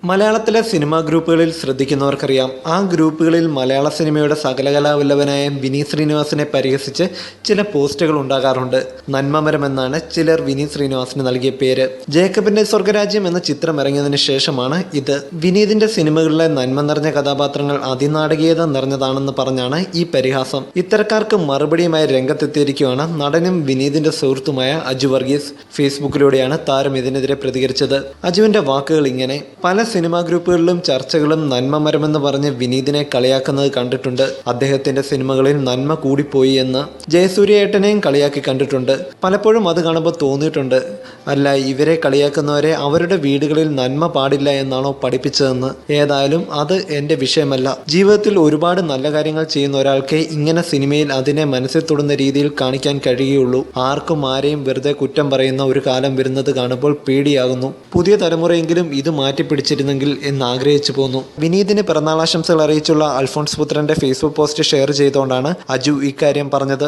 മലയാളത്തിലെ സിനിമാ ഗ്രൂപ്പുകളിൽ ശ്രദ്ധിക്കുന്നവർക്കറിയാം, ആ ഗ്രൂപ്പുകളിൽ മലയാള സിനിമയുടെ സകലകലാവല്ലഭനായ വിനീത് ശ്രീനിവാസനെ പരിഹസിച്ച് ചില പോസ്റ്റുകൾ ഉണ്ടാകാറുണ്ട്. നന്മമരം എന്നാണ് ചിലർ വിനീത് ശ്രീനിവാസന് നൽകിയ പേര്. ജേക്കബിന്റെ സ്വർഗരാജ്യം എന്ന ചിത്രം ഇറങ്ങിയതിന് ശേഷമാണ് ഇത്. വിനീതിന്റെ സിനിമകളിലെ നന്മ നിറഞ്ഞ കഥാപാത്രങ്ങൾ അതിനാടകീയത നിറഞ്ഞതാണെന്ന് പറഞ്ഞാണ് ഈ പരിഹാസം. ഇത്തരക്കാർക്ക് മറുപടിയുമായി രംഗത്തെത്തിയിരിക്കുകയാണ് നടനും വിനീതിന്റെ സുഹൃത്തുമായ അജു വർഗീസ്. ഫേസ്ബുക്കിലൂടെയാണ് താരം ഇതിനെതിരെ പ്രതികരിച്ചത്. അജുവിന്റെ വാക്കുകൾ ഇങ്ങനെ: പല സിനിമാ ഗ്രൂപ്പുകളിലും ചർച്ചകളും നന്മ മരമെന്ന് പറഞ്ഞ് വിനീതിനെ കളിയാക്കുന്നത് കണ്ടിട്ടുണ്ട്. അദ്ദേഹത്തിന്റെ സിനിമകളിൽ നന്മ കൂടിപ്പോയി എന്ന് ജയസൂര്യേട്ടനെയും കളിയാക്കി കണ്ടിട്ടുണ്ട്. പലപ്പോഴും അത് കാണുമ്പോൾ തോന്നിയിട്ടുണ്ട്, അല്ല, ഇവരെ കളിയാക്കുന്നവരെ അവരുടെ വീടുകളിൽ നന്മ പാടില്ല എന്നാണോ പഠിപ്പിച്ചതെന്ന്. ഏതായാലും അത് എൻ്റെ വിഷയമല്ല. ജീവിതത്തിൽ ഒരുപാട് നല്ല കാര്യങ്ങൾ ചെയ്യുന്ന ഒരാൾക്ക് ഇങ്ങനെ സിനിമയിൽ അതിനെ മനസ്സിൽ തൊടുന്ന രീതിയിൽ കാണിക്കാൻ കഴിയുകയുള്ളൂ. ആർക്കും ആരെയും വെറുതെ കുറ്റം പറയുന്ന ഒരു കാലം വരുന്നത് കാണുമ്പോൾ പേടിയാകുന്നു. പുതിയ തലമുറയെങ്കിലും ഇത് മാറ്റിപ്പിടിച്ചിരുന്നെങ്കിൽ എന്ന് ആഗ്രഹിച്ചു പോന്നു. വിനീതിന് പിറന്നാളാശംസകൾ അറിയിച്ചുള്ള അൽഫോൺസ് പുത്രന്റെ ഫേസ്ബുക്ക് പോസ്റ്റ് ഷെയർ ചെയ്തുകൊണ്ടാണ് അജു ഇക്കാര്യം പറഞ്ഞത്.